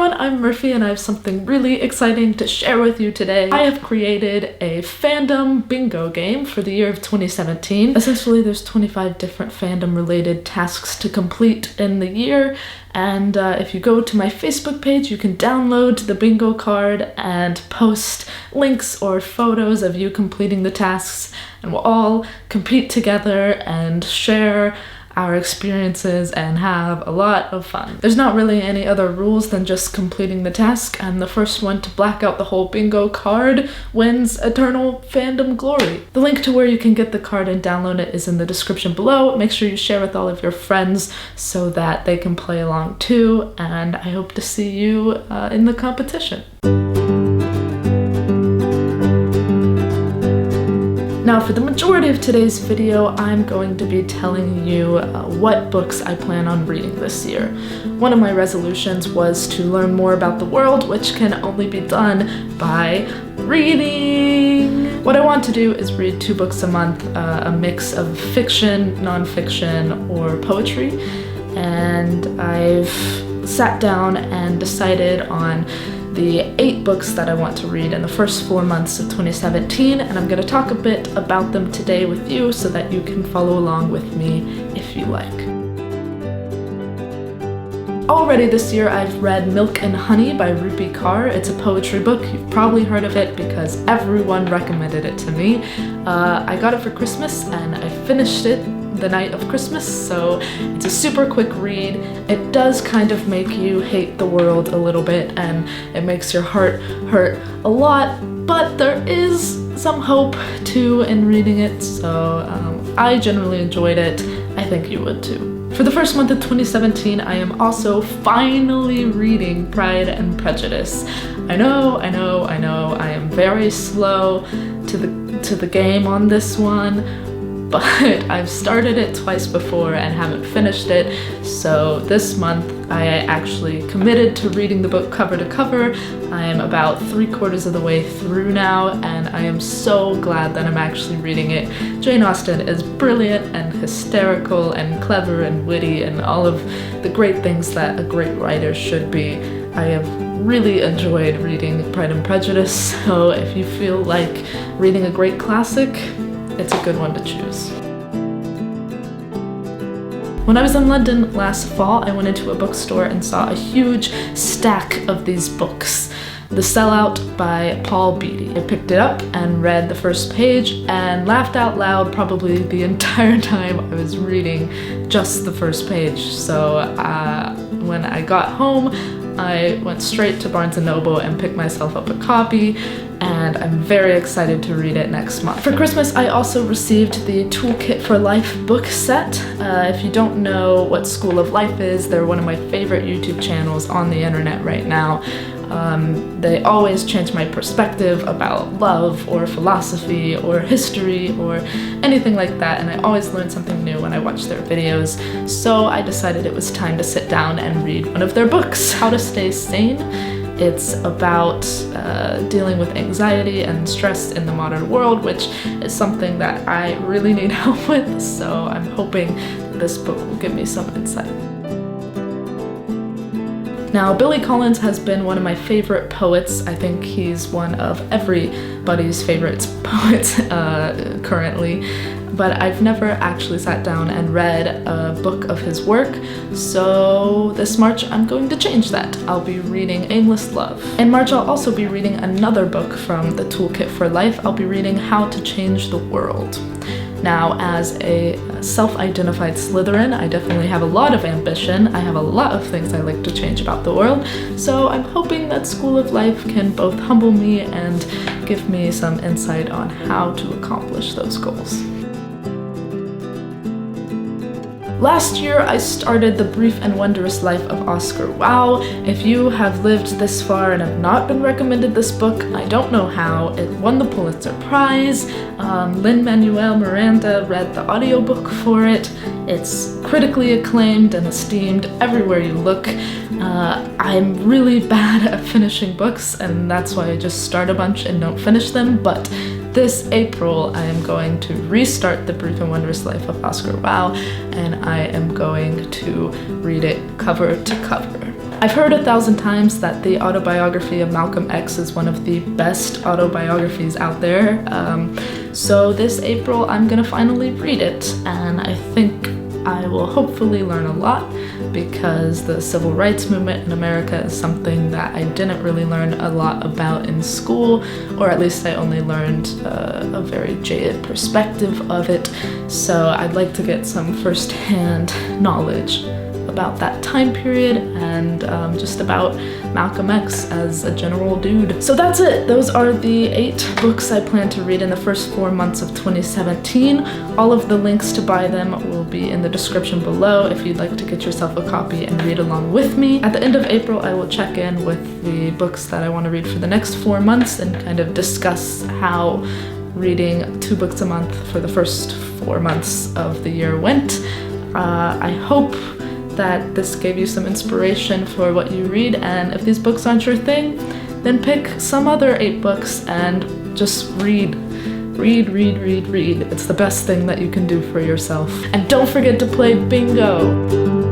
everyone, I'm Murphy and I have something really exciting to share with you today. I have created a fandom bingo game for the year of 2017. Essentially, there's 25 different fandom related tasks to complete in the year, and if you go to my Facebook page, you can download the bingo card and post links or photos of you completing the tasks, and we'll all compete together and share our experiences and have a lot of fun. There's not really any other rules than just completing the task, and the first one to black out the whole bingo card wins eternal fandom glory. The link to where you can get the card and download it is in the description below. Make sure you share with all of your friends so that they can play along too, and I hope to see you in the competition. Now, for the majority of today's video, I'm going to be telling you what books I plan on reading this year. One of my resolutions was to learn more about the world, which can only be done by reading. What I want to do is read 2 books a month, a mix of fiction, nonfiction, or poetry. And I've sat down and decided on the 8 books that I want to read in the first 4 months of 2017, and I'm going to talk a bit about them today with you so that you can follow along with me if you like. Already this year I've read Milk and Honey by Rupi Kaur. It's a poetry book. You've probably heard of it because everyone recommended it to me. I got it for Christmas and I finished it the night of Christmas, so it's a super quick read. It does kind of make you hate the world a little bit and it makes your heart hurt a lot, but there is some hope too in reading it, so I generally enjoyed it. I think you would too. For the first month of 2017, I am also finally reading Pride and Prejudice. I know, I am very slow to the game on this one, but I've started it twice before and haven't finished it, so this month I actually committed to reading the book cover to cover. I am about 3/4 of the way through now, and I am so glad that I'm actually reading it. Jane Austen is brilliant and hysterical and clever and witty and all of the great things that a great writer should be. I have really enjoyed reading Pride and Prejudice, so if you feel like reading a great classic, it's a good one to choose. When I was in London last fall, I went into a bookstore and saw a huge stack of these books. The Sellout by Paul Beatty. I picked it up and read the first page and laughed out loud probably the entire time I was reading just the first page. So when I got home, I went straight to Barnes & Noble and picked myself up a copy, and I'm very excited to read it next month. For Christmas, I also received the Toolkit for Life book set. If you don't know what School of Life is, they're one of my favorite YouTube channels on the internet right now. They always change my perspective about love or philosophy or history or anything like that, and I always learn something new when I watch their videos, so I decided it was time to sit down and read one of their books, How to Stay Sane. It's about dealing with anxiety and stress in the modern world, which is something that I really need help with, so I'm hoping that this book will give me some insight. Now, Billy Collins has been one of my favorite poets. I think he's one of everybody's favorite poets currently, but I've never actually sat down and read a book of his work, so this March I'm going to change that. I'll be reading Aimless Love. In March I'll also be reading another book from the Toolkit for Life. I'll be reading How to Change the World. Now, as a self-identified Slytherin, I definitely have a lot of ambition. I have a lot of things I like to change about the world, so I'm hoping that School of Life can both humble me and give me some insight on how to accomplish those goals. Last year, I started The Brief and Wondrous Life of Oscar Wilde. If you have lived this far and have not been recommended this book, I don't know how. It won the Pulitzer Prize. Lin-Manuel Miranda read the audiobook for it. It's critically acclaimed and esteemed everywhere you look. I'm really bad at finishing books, and that's why I just start a bunch and don't finish them, but this April I am going to restart The Brief and Wondrous Life of Oscar Wilde, and I am going to read it cover to cover. I've heard 1,000 times that the autobiography of Malcolm X is one of the best autobiographies out there. So this April I'm gonna finally read it, and I think I will hopefully learn a lot, because the civil rights movement in America is something that I didn't really learn a lot about in school, or at least I only learned a very jaded perspective of it. So I'd like to get some first-hand knowledge about that time period and just about Malcolm X as a general dude. So that's it. Those are the 8 books I plan to read in the first 4 months of 2017. All of the links to buy them will be in the description below if you'd like to get yourself a copy and read along with me. At the end of April, I will check in with the books that I want to read for the next 4 months and kind of discuss how reading 2 books a month for the first 4 months of the year went. I hope that this gave you some inspiration for what you read, and if these books aren't your thing, then pick some other 8 books and just read. Read. It's the best thing that you can do for yourself. And don't forget to play bingo!